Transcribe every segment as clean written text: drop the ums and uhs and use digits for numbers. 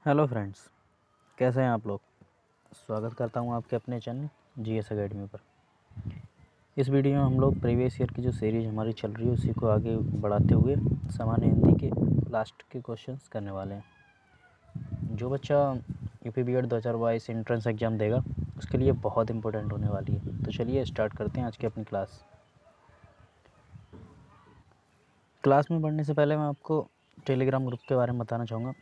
Hello friends, कैसे हैं आप लोग। स्वागत करता हूं आपके अपने चैनल जीएस एकेडमी पर। इस वीडियो में हम लोग प्रीवियस ईयर की जो सीरीज हमारी चल रही है उसी को आगे बढ़ाते हुए सामान्य हिंदी के लास्ट के क्वेश्चंस करने वाले हैं। जो बच्चा यूपी बीएड 2022 एंट्रेंस एग्ज़ाम देगा उसके लिए बहुत इंपॉर्टेंट होने वाली है। तो चलिए स्टार्ट करते हैं आज की अपनी क्लास में बढ़ने से पहले मैं आपको टेलीग्राम ग्रुप के बारे में बताना चाहूँगा।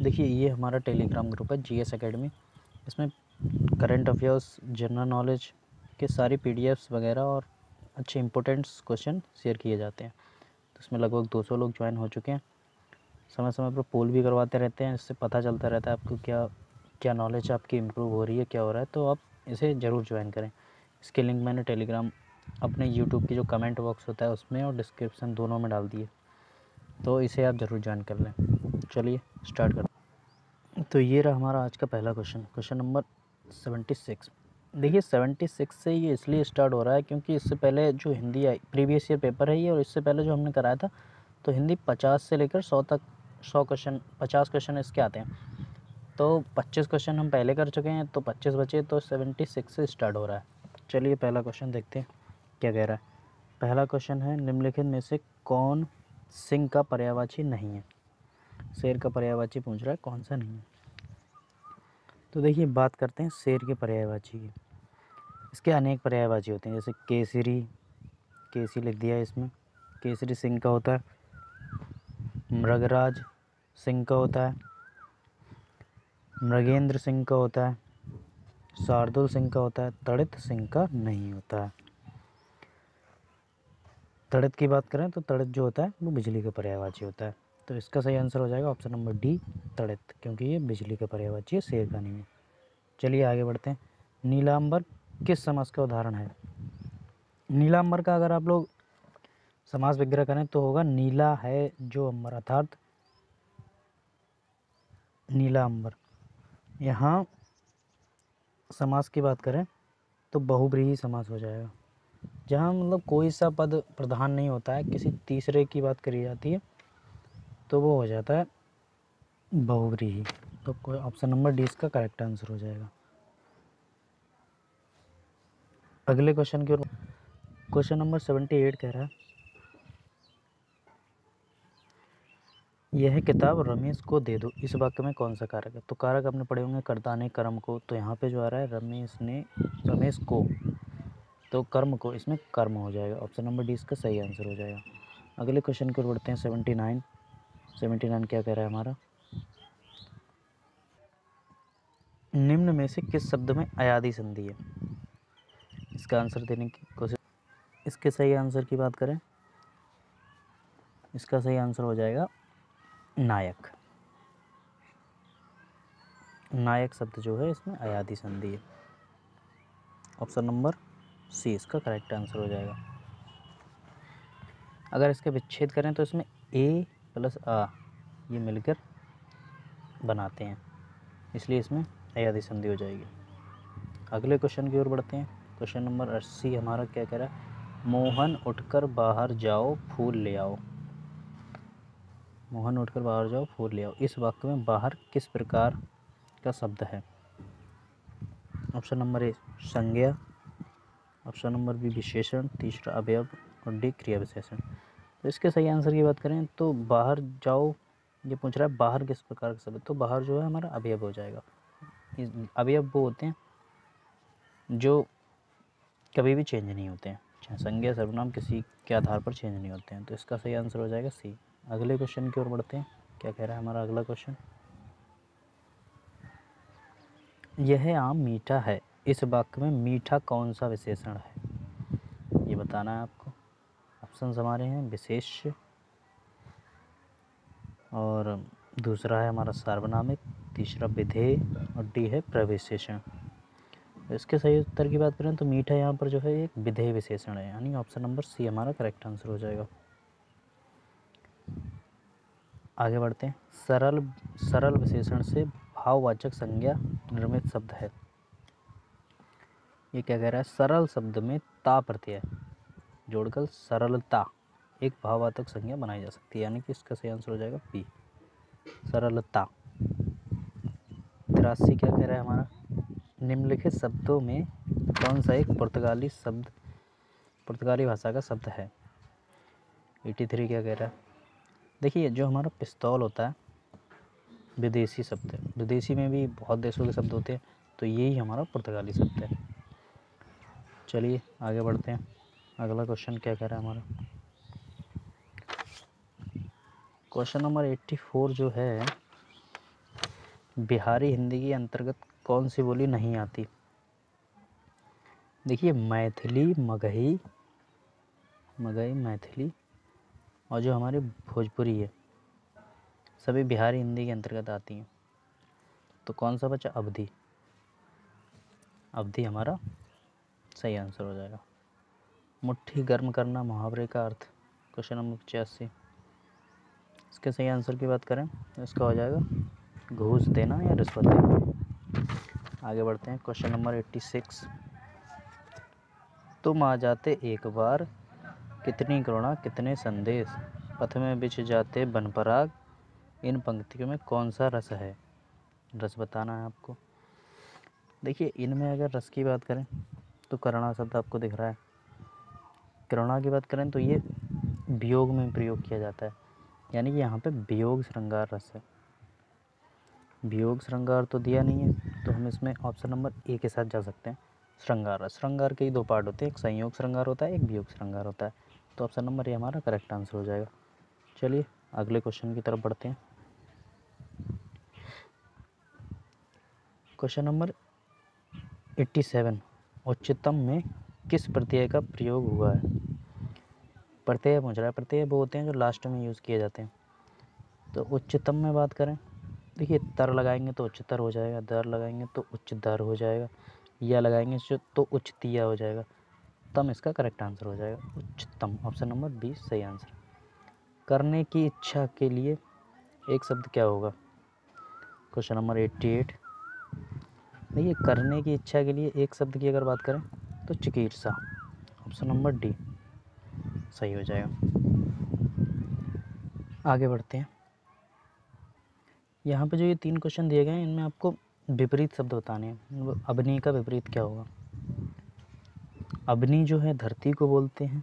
देखिए, ये हमारा टेलीग्राम ग्रुप है जीएस एकेडमी। इसमें करंट अफेयर्स, जनरल नॉलेज के सारी पीडीएफ्स वगैरह और अच्छे इंपॉर्टेंट्स क्वेश्चन शेयर किए जाते हैं। तो इसमें लगभग 200 लोग ज्वाइन हो चुके हैं। समय समय पर पोल भी करवाते रहते हैं, इससे पता चलता रहता है आपको क्या क्या नॉलेज आपकी इम्प्रूव हो रही है, क्या हो रहा है। तो आप इसे ज़रूर ज्वाइन करें। इसके लिंक मैंने टेलीग्राम अपने यूट्यूब की जो कमेंट बॉक्स होता है उसमें और डिस्क्रिप्शन दोनों में डाल दिए, तो इसे आप ज़रूर ज्वाइन कर लें। चलिए स्टार्ट करते हैं। तो ये रहा हमारा आज का पहला क्वेश्चन नंबर 76। देखिए, 76 से ये इसलिए स्टार्ट हो रहा है क्योंकि इससे पहले जो हिंदी आई प्रीवियस ईयर पेपर है ये, और इससे पहले जो हमने कराया था तो हिंदी 50 से लेकर 100 तक 100 क्वेश्चन 50 क्वेश्चन इसके आते हैं। तो 25 क्वेश्चन हम पहले कर चुके हैं, तो 25 बचे, तो 76 से स्टार्ट हो रहा है। चलिए पहला क्वेश्चन देखते हैं क्या कह रहा है। पहला क्वेश्चन है, निम्नलिखित में से कौन सिंह का पर्यायवाची नहीं है। शेर का पर्यायवाची पूछ रहा है, कौन सा नहीं है। तो देखिए, बात करते हैं शेर के पर्यायवाची की। इसके अनेक पर्यायवाची होते हैं, जैसे केसरी, केसी लिख दिया है इसमें, केसरी सिंह का होता है। मृगराज सिंह का होता है। मृगेंद्र सिंह का होता है। शार्दुल सिंह का होता है। तड़ित सिंह का नहीं होता है। तड़ित की बात करें तो तड़ित जो होता है वो बिजली का पर्यायवाची होता है। तो इसका सही आंसर हो जाएगा ऑप्शन नंबर डी, तड़ित, क्योंकि ये बिजली का पर्यायवाची है, शेर का नहीं है। चलिए आगे बढ़ते हैं। नीलांबर किस समास का उदाहरण है। नीलांबर का अगर आप लोग समास विग्रह करें तो होगा नीला है जो अंबर, अर्थात नीलांबर। यहाँ समास की बात करें तो बहुब्रीहि समास हो जाएगा, जहाँ मतलब कोई सा पद प्रधान नहीं होता है, किसी तीसरे की बात करी जाती है, तो वो हो जाता है बहुब्रीहि। तो कोई ऑप्शन नंबर डी इसका करेक्ट आंसर हो जाएगा। अगले क्वेश्चन की ओर, क्वेश्चन नंबर 78 कह रहा है, यह किताब रमेश को दे दो, इस वाक्य में कौन सा कारक है। तो कारक आपने पढ़े होंगे कर्ता ने, कर्म को। तो यहाँ पे जो आ रहा है रमेश को, तो कर्म को, इसमें कर्म हो जाएगा। ऑप्शन नंबर डी इसका सही आंसर हो जाएगा। अगले क्वेश्चन की ओर बढ़ते हैं। 79 क्या कह रहा है हमारा, निम्न में से किस शब्द में अयादि संधि है। इसका आंसर देने की कोशिश। इसके सही आंसर की बात करें, इसका सही आंसर हो जाएगा नायक। नायक शब्द जो है इसमें अयादि संधि है। ऑप्शन नंबर सी इसका करेक्ट आंसर हो जाएगा। अगर इसका विच्छेद करें तो इसमें ए प्लस आ ये मिलकर बनाते हैं, इसलिए इसमें अयादि संधि हो जाएगी। अगले क्वेश्चन की ओर बढ़ते हैं। क्वेश्चन नंबर 80 हमारा क्या कह रहा है, मोहन उठकर बाहर जाओ फूल ले आओ। मोहन उठकर बाहर जाओ फूल ले आओ, इस वाक्य में बाहर किस प्रकार का शब्द है। ऑप्शन नंबर ए संज्ञा, ऑप्शन नंबर बी विशेषण, तीसरा अवयव और डी क्रिया विशेषण। तो इसके सही आंसर की बात करें तो बाहर जाओ, ये पूछ रहा है बाहर किस प्रकार का शब्द, तो बाहर जो है हमारा अवयव हो जाएगा। अवयव वो होते हैं जो कभी भी चेंज नहीं होते हैं, चाहे संज्ञा सर्वनाम किसी के आधार पर चेंज नहीं होते हैं। तो इसका सही आंसर हो जाएगा सी। अगले क्वेश्चन की ओर बढ़ते हैं। क्या कह रहा है हमारा अगला क्वेश्चन, यह आम मीठा है, इस वाक्य में मीठा कौन सा विशेषण है, ये बताना है आपको। ऑप्शन हमारे हैं विशेष्य, और दूसरा है हमारा सार्वनामिक, तीसरा विधेय और डी है प्रविशेषण। तो इसके सही उत्तर की बात करें तो मीठा यहाँ पर जो है एक विधेय विशेषण है, यानी ऑप्शन नंबर सी हमारा करेक्ट आंसर हो जाएगा। आगे बढ़ते हैं। सरल विशेषण से भाववाचक संज्ञा निर्मित शब्द है। ये क्या कह रहा है, सरल शब्द में ता प्रत्यय जोड़कर सरलता एक भाववाचक संज्ञा बनाई जा सकती है, यानी कि इसका सही आंसर हो जाएगा बी, सरलता। 83 क्या कह रहा है हमारा, निम्नलिखित शब्दों में कौन सा एक पुर्तगाली भाषा का शब्द है। 83 क्या कह रहा है, देखिए जो हमारा पिस्तौल होता है विदेशी शब्द है, विदेशी में भी बहुत देशों के शब्द होते हैं, तो यही हमारा पुर्तगाली शब्द है। चलिए आगे बढ़ते हैं, अगला क्वेश्चन क्या कह रहा है हमारा, क्वेश्चन नंबर 84 जो है, बिहारी हिंदी के अंतर्गत कौन सी बोली नहीं आती। देखिए मैथिली, मगही मैथिली और जो हमारी भोजपुरी है सभी बिहारी हिंदी के अंतर्गत आती हैं। तो कौन सा बचा, अवधी। अवधी हमारा सही आंसर हो जाएगा। मुट्ठी गर्म करना मुहावरे का अर्थ, क्वेश्चन नंबर 85, इसके सही आंसर की बात करें तो इसका हो जाएगा घूस देना या रिश्वत देना। आगे बढ़ते हैं, क्वेश्चन नंबर 86, तुम आ जाते एक बार, कितनी करुणा कितने संदेश, पथ में बिछ जाते बनपराग, इन पंक्तियों में कौन सा रस है। रस बताना है आपको। देखिए इनमें अगर रस की बात करें तो करुणा शब्द आपको दिख रहा है। करुणा की बात करें तो ये वियोग में प्रयोग किया जाता है, यानी कि यहाँ पे वियोग श्रृंगार रस है। वियोग श्रृंगार तो दिया नहीं है, तो हम इसमें ऑप्शन नंबर ए के साथ जा सकते हैं, श्रृंगार रस। श्रृंगार के ही दो पार्ट होते हैं, एक संयोग श्रृंगार होता है, एक वियोग श्रृंगार होता है। तो ऑप्शन नंबर ए हमारा करेक्ट आंसर हो जाएगा। चलिए अगले क्वेश्चन की तरफ बढ़ते हैं। क्वेश्चन नंबर 87, उच्चतम में किस प्रत्यय का प्रयोग हुआ है। प्रत्यय पूछ रहा है, प्रत्यय वो होते हैं जो लास्ट में यूज़ किए जाते हैं। तो उच्चतम में बात करें, देखिए तर लगाएंगे तो उच्चतर हो जाएगा, दर लगाएंगे तो उच्च दर हो जाएगा, या लगाएंगे तो उच्च तिया हो जाएगा। तम इसका करेक्ट आंसर हो जाएगा, उच्चतम। ऑप्शन नंबर 20 सही आंसर। करने की इच्छा के लिए एक शब्द क्या होगा, क्वेश्चन नंबर 88, देखिए करने की इच्छा के लिए एक शब्द की अगर बात करें तो चिकीर्षा। ऑप्शन नंबर डी सही हो जाएगा। आगे बढ़ते हैं, यहाँ पे जो ये 3 क्वेश्चन दिए गए हैं इनमें आपको विपरीत शब्द बताने हैं। अग्नि का विपरीत क्या होगा। अग्नि जो है धरती को बोलते हैं,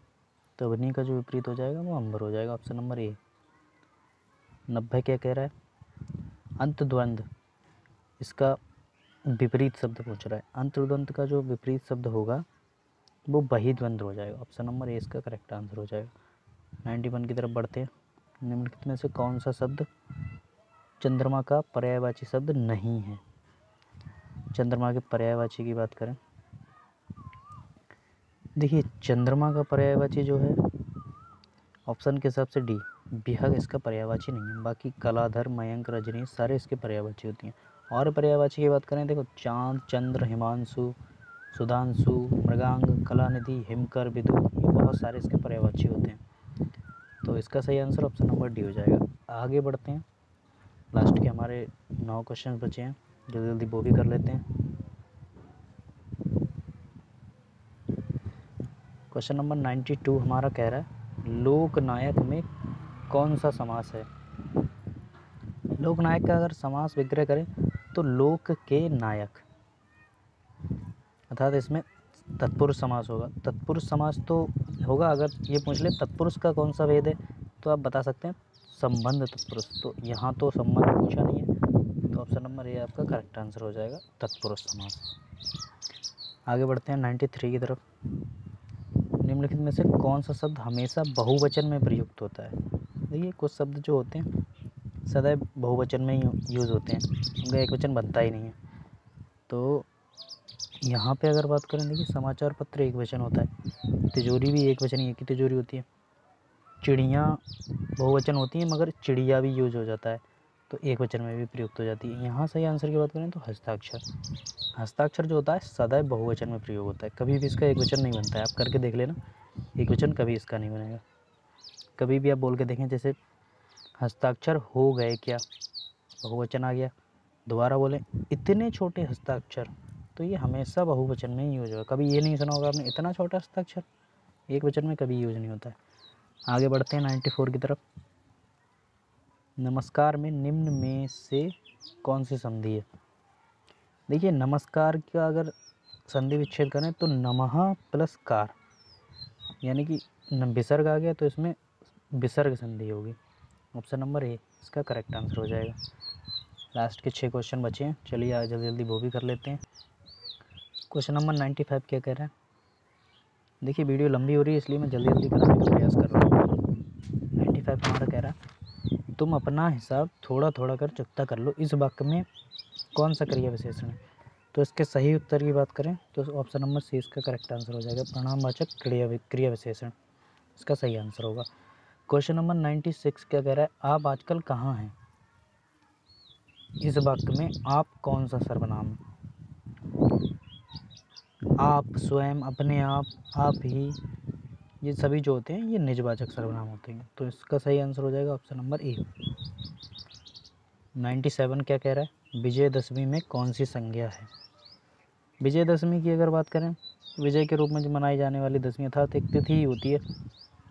तो अग्नि का जो विपरीत हो जाएगा वो अंबर हो जाएगा। Option number A. 90 क्या कह रहा है, अंतद्वंद, इसका विपरीत शब्द पूछ रहा है। अंतद्वंद का जो विपरीत शब्द होगा वो बहिद्वंद हो जाएगा। ऑप्शन नंबर ए इसका करेक्ट आंसर हो जाएगा। 91 की तरफ बढ़ते हैं, निम्नलिखित में से कौन सा शब्द चंद्रमा का पर्यायवाची शब्द नहीं है। चंद्रमा के पर्यायवाची की बात करें, देखिए चंद्रमा का पर्यायवाची जो है ऑप्शन के हिसाब से डी, बिहग इसका पर्यायवाची नहीं है। बाकी कलाधर, मयंक, रजनी सारे इसके पर्यायवाची होती हैं। और पर्यायवाची की बात करें, देखो चांद, चंद्र, हिमांशु, सुधांशु, मृगांग, कलानिधि, हिमकर, विदु, ये बहुत सारे इसके पर्यायवाची होते हैं। तो इसका सही आंसर ऑप्शन नंबर डी हो जाएगा। आगे बढ़ते हैं, लास्ट के हमारे 9 क्वेश्चन बचे हैं, जल्दी जल्दी वो भी कर लेते हैं। क्वेश्चन नंबर 92 हमारा कह रहा है, लोकनायक में कौन सा समास है। लोकनायक का अगर समास विग्रह करें तो लोक के नायक, अर्थात इसमें तत्पुरुष समास होगा। तत्पुरुष समास तो होगा, अगर ये पूछ ले तत्पुरुष का कौन सा वेद है तो आप बता सकते हैं संबंध तत्पुरुष। तो यहाँ तो संबंध पूछा नहीं है, तो ऑप्शन नंबर ए आपका करेक्ट आंसर हो जाएगा, तत्पुरुष समास। आगे बढ़ते हैं 93 की तरफ। निम्नलिखित में से कौन सा शब्द हमेशा बहुवचन में प्रयुक्त होता है। देखिए कुछ शब्द जो होते हैं सदैव बहुवचन में ही यूज़ होते हैं, उनका एक वचन बनता ही नहीं है। तो यहाँ पे अगर बात करें, देखिए समाचार पत्र एक वचन होता है, तिजोरी भी एक वचन, एक ही तिजोरी होती है। चिड़ियाँ बहुवचन होती हैं मगर चिड़िया भी यूज हो जाता है, तो एक वचन में भी प्रयुक्त हो जाती है। यहाँ सही आंसर की बात करें तो हस्ताक्षर। हस्ताक्षर जो होता है सदैव बहुवचन में प्रयोग होता है, कभी भी इसका एक वचन नहीं बनता है। आप करके देख लेना, एक वचन कभी इसका नहीं बनेगा। कभी भी आप बोल के देखें, जैसे हस्ताक्षर हो गए क्या, बहुवचन आ गया, दोबारा बोलें इतने छोटे हस्ताक्षर, तो ये हमेशा बहुवचन में ही यूज होगा। कभी ये नहीं सुना होगा आपने इतना छोटा हस्ताक्षर, एक वचन में कभी यूज नहीं होता है। आगे बढ़ते हैं 94 की तरफ। नमस्कार में निम्न में से कौन सी संधि है। देखिए नमस्कार का अगर संधि विच्छेद करें तो नमः प्लस कार, यानी कि विसर्ग आ गया तो इसमें विसर्ग संधि होगी। ऑप्शन नंबर ए इसका करेक्ट आंसर हो जाएगा। लास्ट के 6 क्वेश्चन बचे हैं, चलिए आज जल्दी जल्दी वो भी कर लेते हैं। क्वेश्चन नंबर 95 क्या कह रहा है? देखिए वीडियो लंबी हो रही है इसलिए मैं जल्दी जल्दी कराने का प्रयास कर रहा हूँ। 95 हमारा कह रहा है तुम अपना हिसाब थोड़ा थोड़ा कर चुकता कर लो, इस वाक्य में कौन सा क्रिया विशेषण है? तो इसके सही उत्तर की बात करें तो ऑप्शन नंबर सी इसका करेक्ट आंसर हो जाएगा, परिणामवाचक क्रिया विशेषण इसका सही आंसर होगा। क्वेश्चन नंबर 96 क्या कह रहा है? आप आजकल कहाँ हैं? इस वाक्य में आप कौन सा सर्वनाम है? आप, स्वयं, अपने आप ही, ये सभी जो होते हैं ये निजवाचक सर्वनाम होते हैं, तो इसका सही आंसर हो जाएगा ऑप्शन नंबर ए। 97 क्या कह रहा है? विजयदशमी में कौन सी संज्ञा है? विजयदशमी की अगर बात करें, विजय के रूप में जो मनाई जाने वाली दशमी अर्थात एक तिथि ही होती है,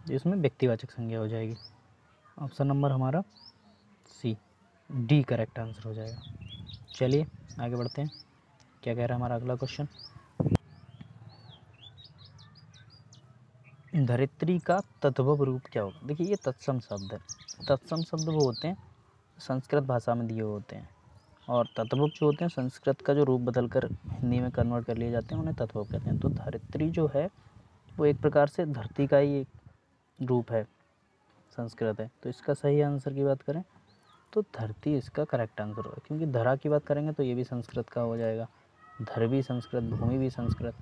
जिसमें व्यक्तिवाचक संज्ञा हो जाएगी। ऑप्शन नंबर हमारा सी, डी करेक्ट आंसर हो जाएगा। चलिए आगे बढ़ते हैं, क्या कह रहा है हमारा अगला क्वेश्चन? धरित्री का तद्भव रूप क्या होगा? देखिए ये तत्सम शब्द है। तत्सम शब्द वो होते हैं संस्कृत भाषा में दिए होते हैं, और तद्भव जो होते हैं संस्कृत का जो रूप बदलकर हिंदी में कन्वर्ट कर लिए जाते हैं, उन्हें तद्भव कहते हैं। तो धरित्री जो है वो एक प्रकार से धरती का ही एक रूप है, संस्कृत है, तो इसका सही आंसर की बात करें तो धरती इसका करेक्ट आंसर होगा, क्योंकि धरा की बात करेंगे तो ये भी संस्कृत का हो जाएगा, धर भी संस्कृत, भूमि भी संस्कृत,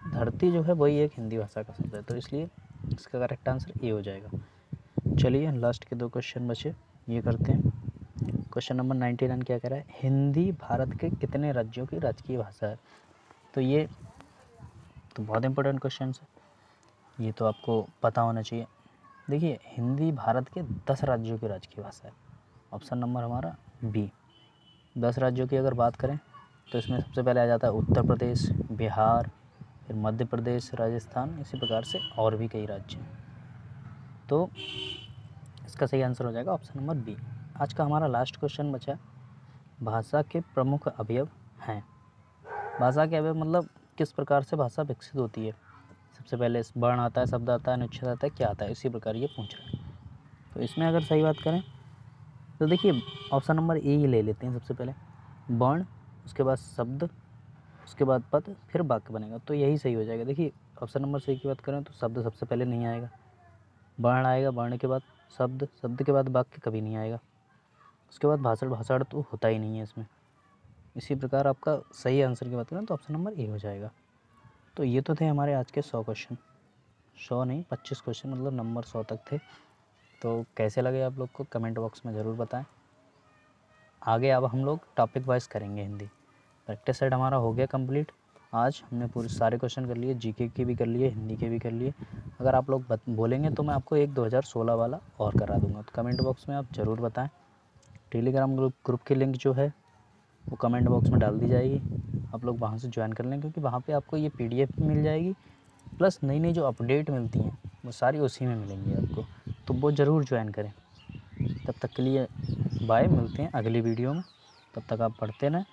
धरती जो है वही एक हिंदी भाषा का शब्द है, तो इसलिए इसका करेक्ट आंसर ए हो जाएगा। चलिए लास्ट के 2 क्वेश्चन बचे, ये करते हैं। क्वेश्चन नंबर 99 क्या कह रहा है? हिंदी भारत के कितने राज्यों की राजकीय भाषा है? तो ये तो बहुत इंपॉर्टेंट क्वेश्चन है, ये तो आपको पता होना चाहिए। देखिए हिंदी भारत के 10 राज्यों की राजकीय भाषा है। ऑप्शन नंबर हमारा बी। 10 राज्यों की अगर बात करें तो इसमें सबसे पहले आ जाता है उत्तर प्रदेश, बिहार, फिर मध्य प्रदेश, राजस्थान, इसी प्रकार से और भी कई राज्य हैं। तो इसका सही आंसर हो जाएगा ऑप्शन नंबर बी। आज का हमारा लास्ट क्वेश्चन बचा, भाषा के प्रमुख अवयव हैं। भाषा के अवयव मतलब किस प्रकार से भाषा विकसित होती है। सबसे पहले वर्ण आता है, शब्द आता है, अनुच्छेद आता है, क्या आता है, इसी प्रकार ये पूछ रहे हैं। तो इसमें अगर सही बात करें तो देखिए ऑप्शन नंबर ए ही ले लेते हैं। सबसे पहले वर्ण, उसके बाद शब्द, उसके बाद पद, फिर वाक्य बनेगा, तो यही सही हो जाएगा। देखिए ऑप्शन नंबर सी की बात करें तो शब्द सबसे पहले नहीं आएगा, वर्ण आएगा, वर्ण के बाद शब्द, शब्द के बाद वाक्य कभी नहीं आएगा, उसके बाद भाषण, भाषण तो होता ही नहीं है इसमें। इसी प्रकार आपका सही आंसर की बात करें तो ऑप्शन नंबर ए हो जाएगा। तो ये तो थे हमारे आज के 100 क्वेश्चन, 100 नहीं 25 क्वेश्चन, मतलब नंबर 100 तक थे। तो कैसे लगे आप लोग को कमेंट बॉक्स में ज़रूर बताएं। आगे अब हम लोग टॉपिक वाइज करेंगे हिंदी। प्रैक्टिस सेट हमारा हो गया कंप्लीट। आज हमने पूरे सारे क्वेश्चन कर लिए, जीके के भी कर लिए, हिंदी के भी कर लिए। अगर आप लोग बोलेंगे तो मैं आपको एक 2016 वाला और करा दूंगा, तो कमेंट बॉक्स में आप ज़रूर बताएं। टेलीग्राम ग्रुप की लिंक जो है वो कमेंट बॉक्स में डाल दी जाएगी, आप लोग वहाँ से ज्वाइन कर लें, क्योंकि वहाँ पे आपको ये PDF मिल जाएगी, प्लस नई नई जो अपडेट मिलती हैं वो सारी उसी में मिलेंगी आपको, तो वो ज़रूर ज्वाइन करें। तब तक के लिए बाय, मिलते हैं अगली वीडियो में, तब तक आप पढ़ते रहें।